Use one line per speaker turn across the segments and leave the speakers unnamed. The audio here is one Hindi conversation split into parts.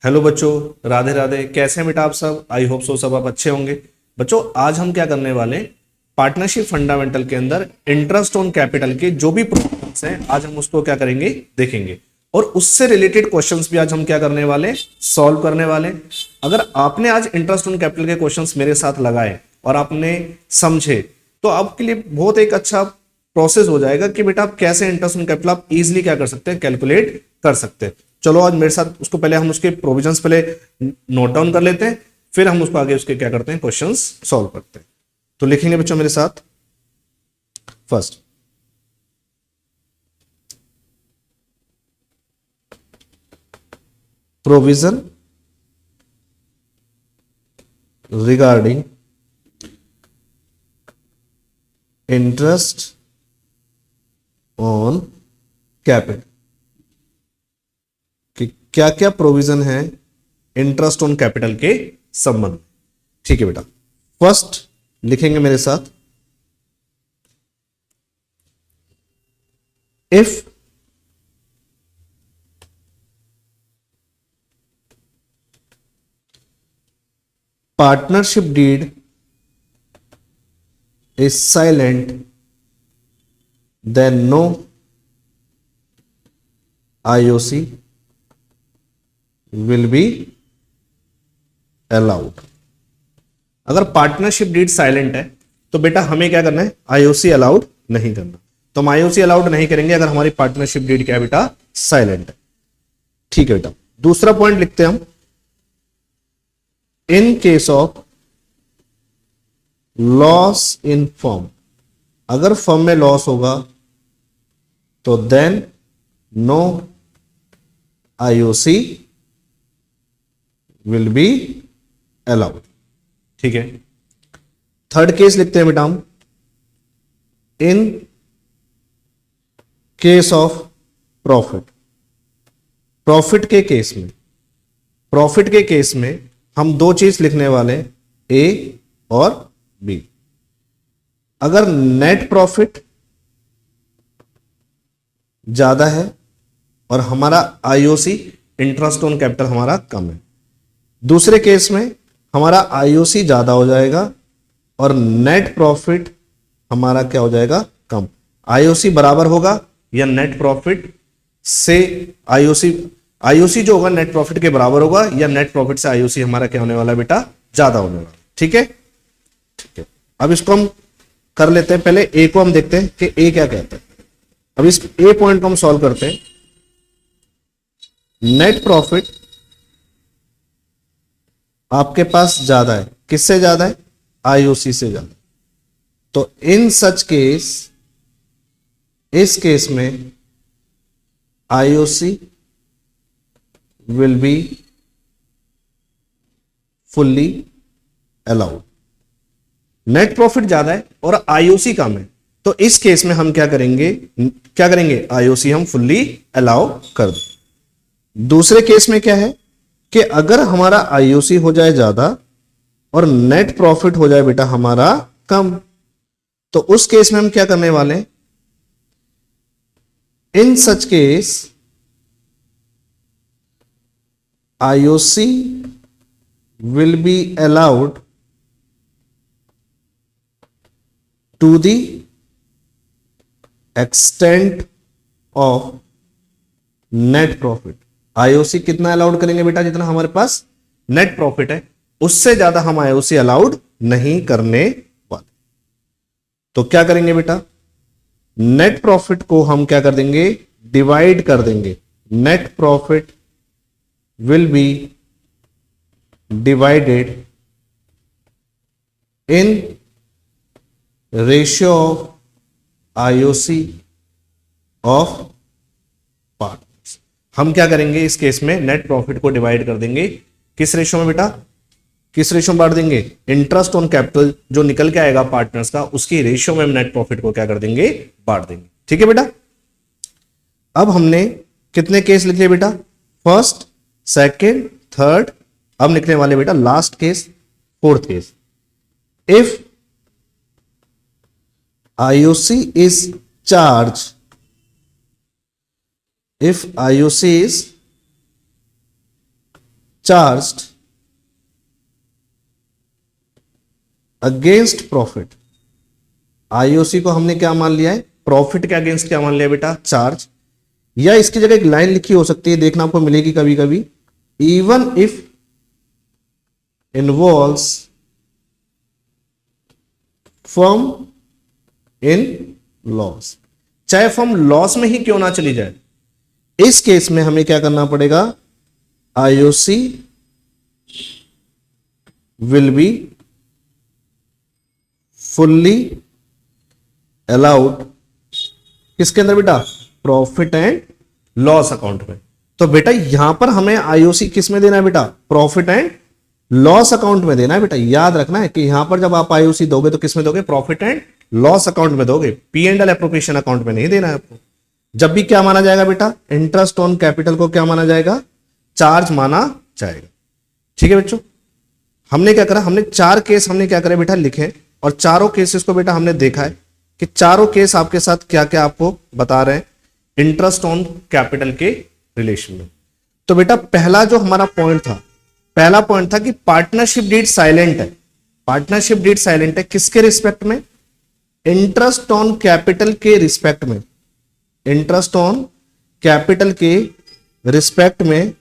हेलो बच्चों, राधे राधे। कैसे हैं बेटा आप सब? आई होप सो सब आप अच्छे होंगे। बच्चों आज हम क्या करने वाले हैं, पार्टनरशिप फंडामेंटल के अंदर इंटरेस्ट ऑन कैपिटल के जो भी प्रोब्लम्स हैं आज हम उसको क्या करेंगे, देखेंगे। और उससे रिलेटेड क्वेश्चंस भी आज हम क्या करने वाले, सॉल्व करने वाले। अगर आपने आज इंटरेस्ट ऑन कैपिटल के क्वेश्चंस मेरे साथ लगाए और आपने समझे तो आपके लिए बहुत एक अच्छा प्रोसेस हो जाएगा कि बेटा आप कैसे इंटरेस्ट ऑन कैपिटल आप इजीली क्या कर सकते हैं, कैलकुलेट कर सकते हैं। चलो आज मेरे साथ उसको पहले हम उसके प्रोविजंस पहले नोट डाउन कर लेते हैं, फिर हम उसको आगे उसके क्या करते हैं, क्वेश्चंस सॉल्व करते हैं। तो लिखेंगे बच्चों मेरे साथ। First, provision regarding interest on capital. कि क्या क्या प्रोविजन है इंटरेस्ट ऑन कैपिटल के संबंध में। ठीक है बेटा, फर्स्ट लिखेंगे मेरे साथ, if partnership deed is silent then no IOC will be allowed. अगर पार्टनरशिप डीड साइलेंट है तो बेटा हमें क्या करना है, IOC अलाउड नहीं करना। तो हम IOC अलाउड नहीं करेंगे अगर हमारी पार्टनरशिप डीड क्या है बेटा, साइलेंट है। ठीक है बेटा, दूसरा पॉइंट लिखते हैं हम, in case of loss in firm. अगर फर्म में लॉस होगा तो then no IOC will be allowed. ठीक है, थर्ड केस लिखते हैं बेटा हम, in case of profit. Profit के केस में, प्रॉफिट के केस में हम दो चीज लिखने वाले, A और B। अगर नेट प्रॉफिट ज्यादा है और हमारा IOC इंटरेस्ट ऑन कैपिटल हमारा कम है, दूसरे केस में हमारा IOC ज्यादा हो जाएगा और नेट प्रॉफिट हमारा क्या हो जाएगा, कम। IOC बराबर होगा या नेट प्रॉफिट से IOC जो होगा नेट प्रॉफिट के बराबर होगा या नेट प्रॉफिट से IOC हमारा क्या होने वाला है बेटा, ज्यादा होने वाला। ठीक है, ठीक है। अब इसको हम कर लेते हैं, पहले A को हम देखते हैं कि A क्या कहता है। अब इस A पॉइंट को हम सॉल्व करते हैं। नेट प्रॉफिट आपके पास ज्यादा है, किससे ज्यादा है, IOC से ज्यादा। तो इन सच केस, इस केस में IOC will be fully allowed. Net profit ज्यादा है और IOC कम है, तो इस केस में हम क्या करेंगे, IOC हम फुल्ली अलाउ कर दें। दूसरे केस में क्या है कि अगर हमारा IOC हो जाए ज्यादा और नेट प्रॉफिट हो जाए बेटा हमारा कम, तो उस केस में हम क्या करने वाले, in such case IOC will be allowed to the extent of net profit. IOC कितना अलाउड करेंगे बेटा, जितना हमारे पास नेट प्रॉफिट है उससे ज्यादा हम IOC अलाउड नहीं करने वाले। तो क्या करेंगे बेटा, नेट प्रॉफिट को हम क्या कर देंगे, डिवाइड कर देंगे। Net profit will be divided in ratio of IOC of partners. हम क्या करेंगे इस केस में, नेट प्रॉफिट को डिवाइड कर देंगे किस रेशियो में बेटा, किस रेशियो में बांट देंगे, इंटरेस्ट ऑन कैपिटल जो निकल के आएगा पार्टनर्स का उसकी रेशियो में हम नेट प्रॉफिट को क्या कर देंगे, बांट देंगे। ठीक है बेटा, अब हमने कितने केस लिखे बेटा, फर्स्ट, सेकंड, थर्ड। अब लिखने वाले बेटा last case, fourth case. If IOC is charged, if IOC is charged against profit. IOC को हमने क्या मान लिया है, प्रॉफिट के अगेंस्ट क्या मान लिया बेटा, चार्ज। या इसकी जगह एक लाइन लिखी हो सकती है, देखना आपको मिलेगी कभी कभी, even if involves firm in loss, चाहे फर्म लॉस में ही क्यों ना चली जाए, इस केस में हमें क्या करना पड़ेगा, IOC will be fully allowed किसके अंदर बेटा, प्रॉफिट एंड लॉस अकाउंट में। तो बेटा यहां पर हमें आईओसी किस में देना है बेटा, प्रॉफिट एंड लॉस अकाउंट में देना है बेटा। याद रखना है कि यहां पर जब आप आईओसी दोगे तो किस में दोगे, प्रॉफिट एंड लॉस अकाउंट में दोगे, P and L appropriation account में नहीं देना है आपको। जब भी क्या माना जाएगा बेटा, इंटरेस्ट ऑन कैपिटल को क्या माना जाएगा, चार्ज माना जाएगा। ठीक है बच्चों, हमने क्या करा, हमने चार केस हमने क्या करा बेटा लिखे, और चारों केसेस को बेटा हमने देखा है कि चारों केस आपके साथ क्या क्या आपको बता रहे हैं इंटरेस्ट ऑन कैपिटल के रिलेशन में। तो बेटा पहला जो हमारा पॉइंट था, पहला पॉइंट था कि पार्टनरशिप डीड साइलेंट है। पार्टनरशिप डीड साइलेंट है किसके रिस्पेक्ट में, इंटरेस्ट ऑन कैपिटल के रिस्पेक्ट में। इंटरेस्ट ऑन कैपिटल के रिस्पेक्ट में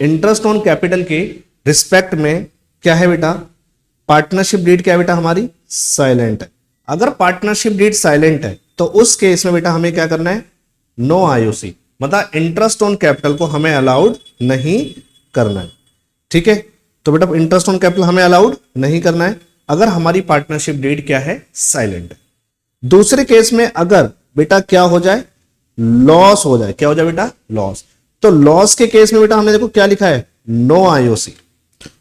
इंटरेस्ट ऑन कैपिटल के रिस्पेक्ट में क्या है बेटा, पार्टनरशिप डीड क्या है बेटा हमारी, साइलेंट है। अगर पार्टनरशिप डीड साइलेंट है तो उस केस में बेटा हमें क्या करना है, नो आईओसी, मतलब इंटरेस्ट ऑन कैपिटल को हमें अलाउड नहीं करना है। ठीक है, तो बेटा इंटरेस्ट ऑन कैपिटल हमें अलाउड नहीं करना है अगर हमारी पार्टनरशिप डीड क्या है, साइलेंट है। दूसरे केस में अगर बेटा क्या हो जाए, लॉस हो जाए, क्या हो जाए बेटा, लॉस। तो लॉस के केस में बेटा हमने देखो क्या लिखा है, नो आईओसी।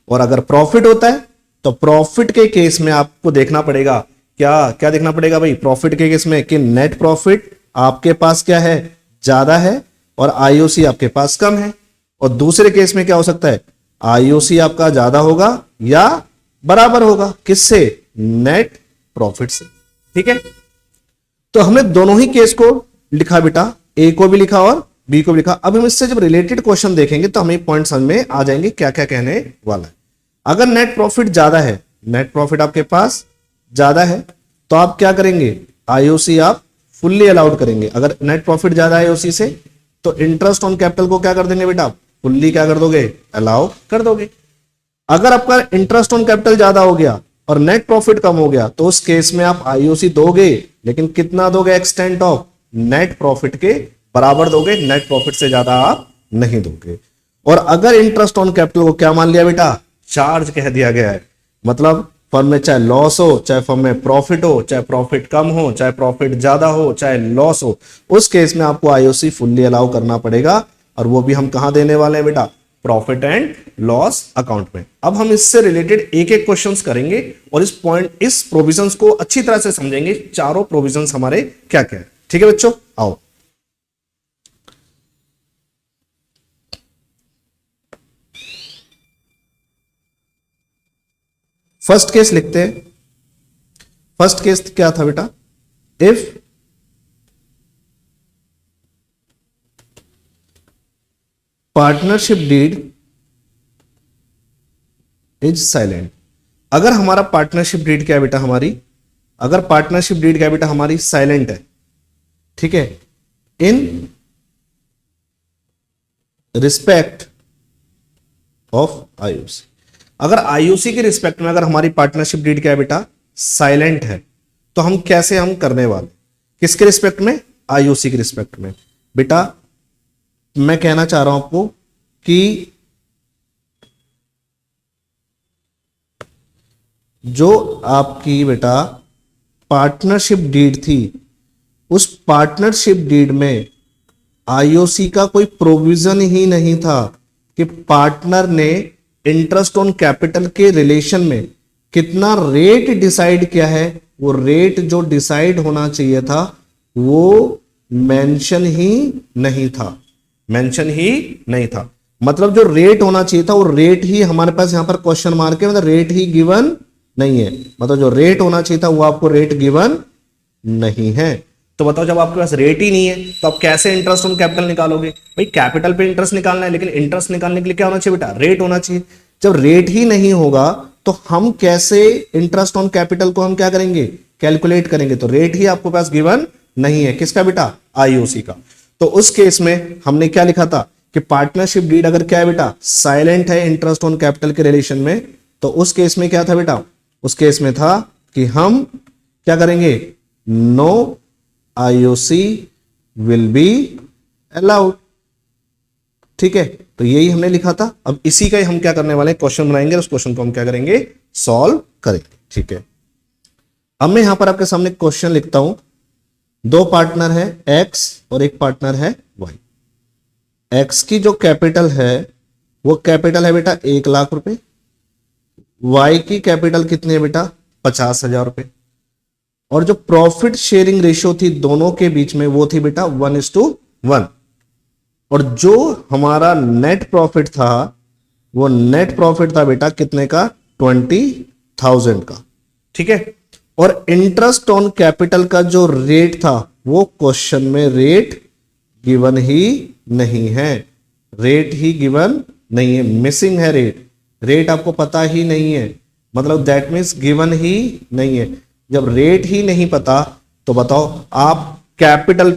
और अगर प्रॉफिट होता है तो प्रॉफिट के केस में आपको देखना पड़ेगा, क्या क्या देखना पड़ेगा भाई, प्रॉफिट के केस में कि नेट प्रॉफिट आपके पास क्या है, ज्यादा है और आईओसी आपके पास कम है। और दूसरे केस में क्या हो सकता है, आईओसी आपका ज्यादा होगा या बराबर होगा, किससे, नेट प्रॉफिट से। ठीक है, तो हमने दोनों ही केस को लिखा बेटा, ए को भी लिखा और बी को भी लिखा। अब हम इससे जब रिलेटेड क्वेश्चन देखेंगे तो हमें पॉइंट समझ में आ जाएंगे क्या क्या कहने वाला है। अगर नेट प्रॉफिट ज्यादा है, नेट प्रॉफिट आपके पास ज्यादा है, तो आप क्या करेंगे, आईओसी आप फुल्ली अलाउड करेंगे। अगर नेट प्रॉफिट ज्यादा है आईओसी से तो इंटरेस्ट ऑन कैपिटल को क्या कर देंगे बेटा, फुल्ली क्या कर दोगे, अलाउ कर दोगे। अगर आपका इंटरेस्ट ऑन कैपिटल ज्यादा हो गया और नेट प्रॉफिट कम हो गया तो उस केस में आप आईओसी दोगे, लेकिन कितना दोगे, एक्सटेंट ऑफ नेट प्रॉफिट के बराबर दोगे, नेट प्रॉफिट से ज्यादा आप नहीं दोगे। और अगर इंटरेस्ट ऑन कैपिटल को क्या मान लिया बेटा, चार्ज कह दिया गया है, मतलब फर्म में चाहे लॉस हो, चाहे फर्म में प्रॉफिट हो, चाहे प्रॉफिट कम हो, चाहे प्रॉफिट ज्यादा हो, चाहे लॉस हो, उस केस में आपको आईओसी फुल्ली अलाउ करना पड़ेगा। और वो भी हम कहां देने वाले हैं बेटा, प्रॉफिट एंड लॉस अकाउंट में। अब हम इससे रिलेटेड एक एक क्वेश्चंस करेंगे और इस प्रोविजंस को अच्छी तरह से समझेंगे, चारों प्रोविजंस हमारे क्या क्या है। ठीक है बच्चों, आओ। फर्स्ट केस लिखते हैं। फर्स्ट केस क्या था बेटा, if partnership deed is silent. अगर हमारा पार्टनरशिप डीड क्या है बेटा हमारी, अगर पार्टनरशिप डीड क्या है बेटा हमारी, साइलेंट है। ठीक है, इन रिस्पेक्ट ऑफ आईओसी। अगर आईओसी के रिस्पेक्ट में अगर हमारी पार्टनरशिप डीड क्या है बेटा, साइलेंट है, तो हम कैसे हम करने वाले, किसके रिस्पेक्ट में, आईओसी के रिस्पेक्ट में। बेटा मैं कहना चाह रहा हूं आपको कि जो आपकी बेटा पार्टनरशिप डीड थी, उस पार्टनरशिप डीड में आईओसी का कोई प्रोविजन ही नहीं था कि पार्टनर ने इंटरेस्ट ऑन कैपिटल के रिलेशन में कितना रेट डिसाइड किया है। वो रेट जो डिसाइड होना चाहिए था वो मेंशन ही नहीं था, मेंशन ही नहीं था। मतलब जो रेट होना चाहिए था वो रेट ही हमारे पास यहां पर क्वेश्चन मार्क है, मतलब रेट ही गिवन नहीं है। मतलब जो रेट होना चाहिए था वो आपको रेट गिवन नहीं है। तो बताओ जब आपके पास रेट ही नहीं है तो आप कैसे इंटरेस्ट ऑन कैपिटल निकालोगे? भाई कैपिटल पे इंटरेस्ट निकालना है, लेकिन इंटरेस्ट निकालने के लिए क्या होना चाहिए बेटा? रेट होना चाहिए। जब रेट ही नहीं होगा तो हम कैसे इंटरेस्ट ऑन कैपिटल को हम क्या करेंगे? कैलकुलेट करेंगे। तो रेट ही आपको पास गिवन नहीं है, किसका बेटा? आईओसी का। तो उस केस में हमने क्या लिखा था कि पार्टनरशिप डीड अगर क्या है बेटा? साइलेंट है इंटरेस्ट ऑन कैपिटल के रिलेशन में, तो उस केस में क्या था बेटा? उस केस में था कि हम क्या करेंगे? No IOC will be allowed. ठीक है, तो यही हमने लिखा था। अब इसी का ही हम क्या करने वाले हैं? क्वेश्चन बनाएंगे, उस क्वेश्चन को हम क्या करेंगे? सॉल्व करेंगे। ठीक है, अब मैं यहां पर आपके सामने क्वेश्चन लिखता हूं। दो पार्टनर है एक्स और एक पार्टनर है वाई। एक्स की जो कैपिटल है वो कैपिटल है बेटा 1,00,000 रुपए। वाई की कैपिटल कितनी है बेटा? 50,000 रुपए। और जो प्रॉफिट शेयरिंग रेशियो थी दोनों के बीच में वो थी बेटा 1:1। और जो हमारा नेट प्रॉफिट था वो नेट प्रॉफिट था बेटा कितने का? 20,000 का। ठीक है, और इंटरेस्ट ऑन कैपिटल का जो रेट था वो क्वेश्चन में रेट गिवन ही नहीं है। रेट ही गिवन नहीं है, मिसिंग है रेट। रेट आपको पता ही नहीं है, मतलब दैट मीन्स गिवन ही नहीं है। जब रेट ही नहीं पता तो बताओ आप कैपिटल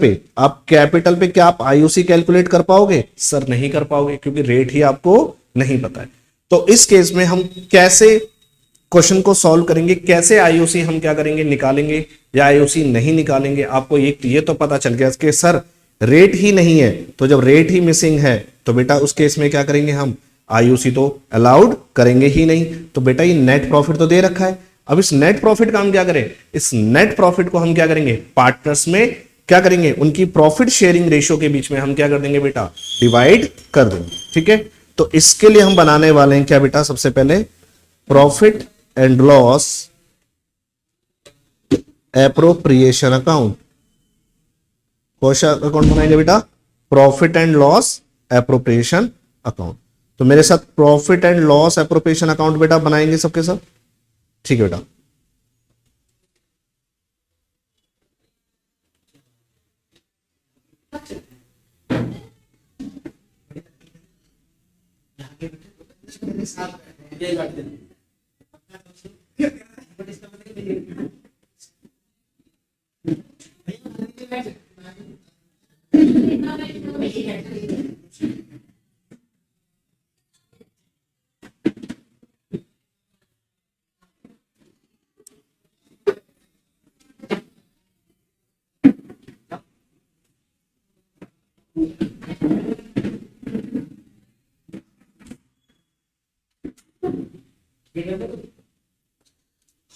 पे क्या आप आईओसी कैलकुलेट कर पाओगे? सर नहीं कर पाओगे, क्योंकि रेट ही आपको नहीं पता है। तो इस केस में हम कैसे क्वेश्चन को सॉल्व करेंगे? कैसे आईओसी हम क्या करेंगे? निकालेंगे या आईओसी नहीं निकालेंगे? आपको ये तो पता चल गया कि सर रेट ही नहीं है। तो जब रेट ही मिसिंग है तो बेटा उस केस में क्या करेंगे? हम आईओसी तो अलाउड करेंगे ही नहीं। तो बेटा ये नेट प्रॉफिट तो दे रखा है, अब इस नेट प्रॉफिट का हम क्या करें? इस नेट प्रॉफिट को हम क्या करेंगे? पार्टनर्स में क्या करेंगे? उनकी प्रॉफिट शेयरिंग रेशियो के बीच में हम क्या कर देंगे बेटा? डिवाइड कर देंगे। ठीक है, तो इसके लिए हम बनाने वाले हैं क्या बेटा? सबसे पहले profit and loss appropriation account. कौन सा अकाउंट बनाएंगे बेटा? Profit and loss appropriation account. तो मेरे साथ profit and loss appropriation account बेटा बनाएंगे सबके सब। ठीक है बेटा,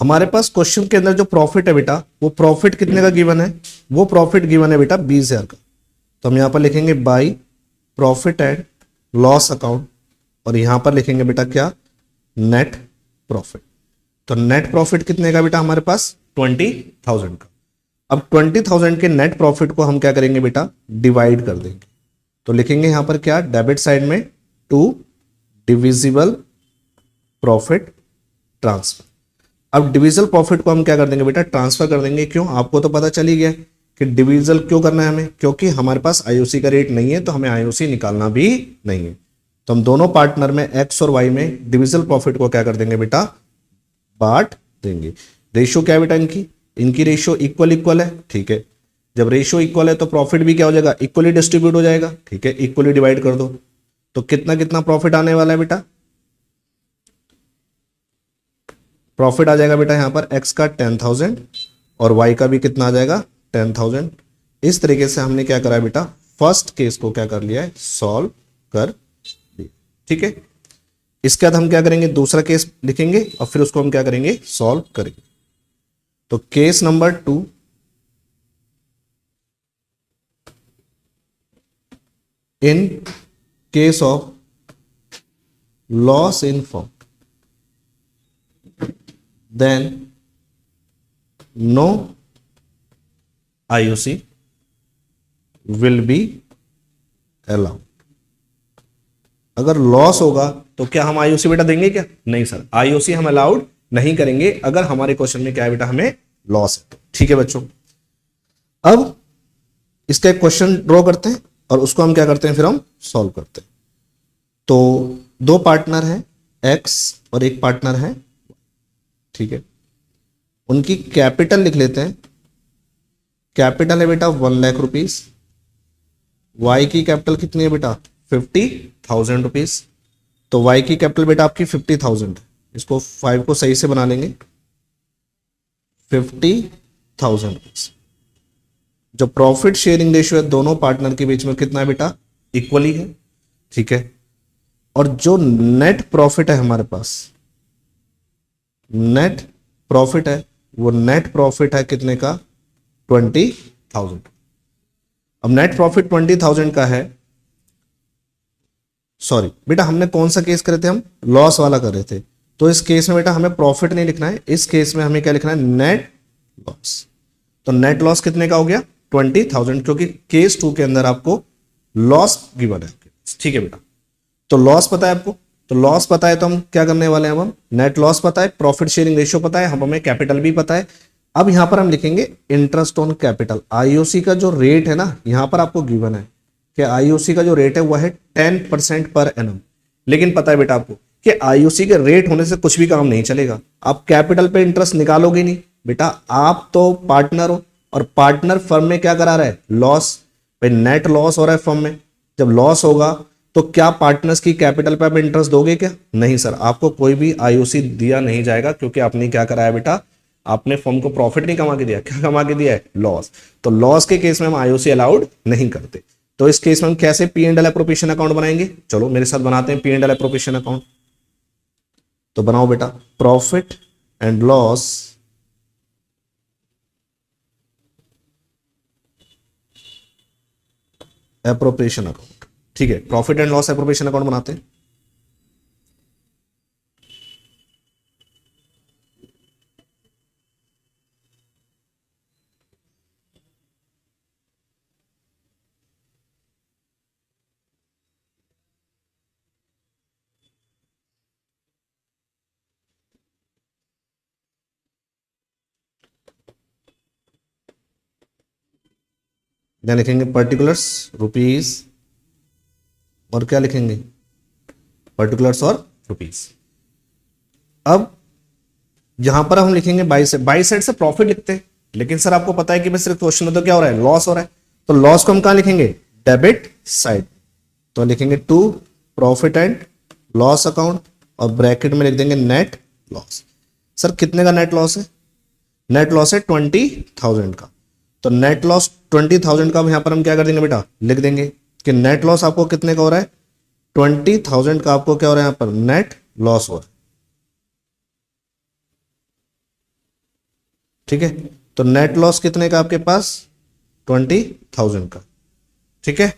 हमारे पास क्वेश्चन के अंदर जो प्रॉफिट है बेटा वो प्रॉफिट कितने का गिवन है? वो प्रॉफिट गिवन है बेटा 20,000 का। तो हम यहां पर लिखेंगे by profit and loss account, और यहां पर लिखेंगे बेटा क्या? Net profit. तो नेट प्रॉफिट कितने का बेटा हमारे पास? 20,000 का। अब 20,000 के नेट प्रॉफिट को हम क्या करेंगे बेटा? डिवाइड कर देंगे। तो लिखेंगे यहां पर क्या? डेबिट साइड में 2 डिविजिबल प्रॉफिट ट्रांसफर। अब डिविजल प्रॉफिट को हम क्या कर देंगे बेटा? ट्रांसफर कर देंगे। क्यों? आपको तो पता चल ही गया कि डिविजल क्यों करना है हमें, क्योंकि हमारे पास आईओसी का रेट नहीं है, तो हमें आईओसी निकालना भी नहीं है। तो हम दोनों पार्टनर में एक्स और वाई में डिविजल प्रॉफिट को क्या कर देंगे बेटा? बांट देंगे। रेशियो क्या है बेटा इनकी रेशियो इक्वल है। ठीक है, जब रेशियो इक्वल है तो प्रॉफिट भी क्या हो जाएगा? इक्वली डिस्ट्रीब्यूट हो जाएगा। ठीक है, इक्वली डिवाइड कर दो। तो कितना कितना प्रॉफिट आने वाला है बेटा? प्रॉफिट आ जाएगा बेटा यहां पर एक्स का 10,000 और वाई का भी कितना आ जाएगा? 10,000। इस तरीके से हमने क्या करा बेटा? फर्स्ट केस को क्या कर लिया है? सॉल्व कर दिया। ठीक है, इसके बाद हम क्या करेंगे? दूसरा केस लिखेंगे और फिर उसको हम क्या करेंगे? सॉल्व करेंगे। तो case number 2, in case of loss in form then no IOC will be allowed। अगर लॉस होगा तो क्या हम आईओसी बेटा देंगे क्या? नहीं सर, आईओसी हम अलाउड नहीं करेंगे अगर हमारे क्वेश्चन में क्या है बेटा? हमें लॉस है। ठीक है बच्चों, अब इसका एक क्वेश्चन ड्रॉ करते हैं और उसको हम क्या करते हैं, फिर हम सॉल्व करते हैं। तो दो पार्टनर हैं एक्स और एक पार्टनर है, ठीक है, उनकी कैपिटल लिख लेते हैं। कैपिटल है बेटा 1,00,000 रुपीज, वाई की कैपिटल कितनी है बेटा 50,000 रुपीज। तो वाई की कैपिटल बेटा आपकी 50,000 है, इसको 5 को सही से बना लेंगे, 50,000 रुपीज। जो प्रॉफिट शेयरिंग रेशियो है दोनों पार्टनर के बीच में कितना है बेटा, इक्वली है, ठीक है। और जो नेट प्रॉफिट है हमारे पास, नेट प्रॉफिट है, वो नेट प्रॉफिट है कितने का, 20,000। अब नेट प्रॉफिट 20,000 का है, सॉरी बेटा हमने कौन सा केस करे थे, हम लॉस वाला कर रहे थे। तो इस केस में बेटा हमें प्रॉफिट नहीं लिखना है, इस केस में हमें क्या लिखना है, नेट लॉस। तो नेट लॉस कितने का हो गया 20,000, क्योंकि केस 2 के अंदर आपको लॉस गिवन है, ठीक है बेटा। तो लॉस पता है आपको, तो लॉस पता है तो हम क्या करने वाले हैं, अब हम नेट लॉस पता है, प्रॉफिट शेयरिंग रेशियो पता है, हमें कैपिटल भी पता है। अब यहां पर हम लिखेंगे इंटरेस्ट ऑन कैपिटल। आईओसी का जो रेट है ना, यहां पर आपको गिवन है कि आईओसी का जो रेट है वह है 10% पर एनम। लेकिन पता है बेटा आपको कि आईओसी के रेट होने से कुछ भी काम नहीं चलेगा, आप कैपिटल पे इंटरेस्ट निकालोगे नहीं बेटा। आप तो पार्टनर हो और पार्टनर फर्म में क्या करा रहा है, लॉस। भाई नेट लॉस हो रहा है फर्म में, जब लॉस होगा तो क्या पार्टनर्स की कैपिटल पे आप इंटरेस्ट दोगे क्या, नहीं सर, आपको कोई भी आईओसी दिया नहीं जाएगा, क्योंकि आपने क्या कराया बेटा, आपने फर्म को प्रॉफिट नहीं कमा के दिया, क्या कमा के दिया है, लॉस। तो लॉस के केस में हम आईओसी अलाउड नहीं करते। तो इस केस में हम कैसे P and L appropriation account बनाएंगे, चलो मेरे साथ बनाते हैं P and L appropriation account. तो बनाओ बेटा profit and loss appropriation account, ठीक है, profit and loss appropriation account बनाते हैं। क्या लिखेंगे, पर्टिकुलर्स रुपीज, और क्या लिखेंगे, पर्टिकुलर्स और रुपीज। अब यहां पर हम लिखेंगे बाई साइड, बाई साइड से प्रॉफिट लिखते हैं, लेकिन सर आपको पता है कि बस सिर्फ क्वेश्चन में तो क्या हो रहा है, लॉस हो रहा है। तो लॉस को हम कहां लिखेंगे, डेबिट साइड। तो लिखेंगे to profit and loss account और ब्रैकेट में लिख देंगे नेट लॉस। सर कितने का नेट लॉस है, नेट लॉस है 20,000 का। तो नेट लॉस 20,000 का यहां पर हम क्या कर देंगे बेटा, लिख देंगे कि नेट लॉस आपको कितने का हो रहा है, 20,000 का आपको क्या हो रहा है, यहां पर नेट लॉस हो रहा है, ठीक है। तो नेट लॉस कितने का आपके पास, 20,000 का, ठीक है।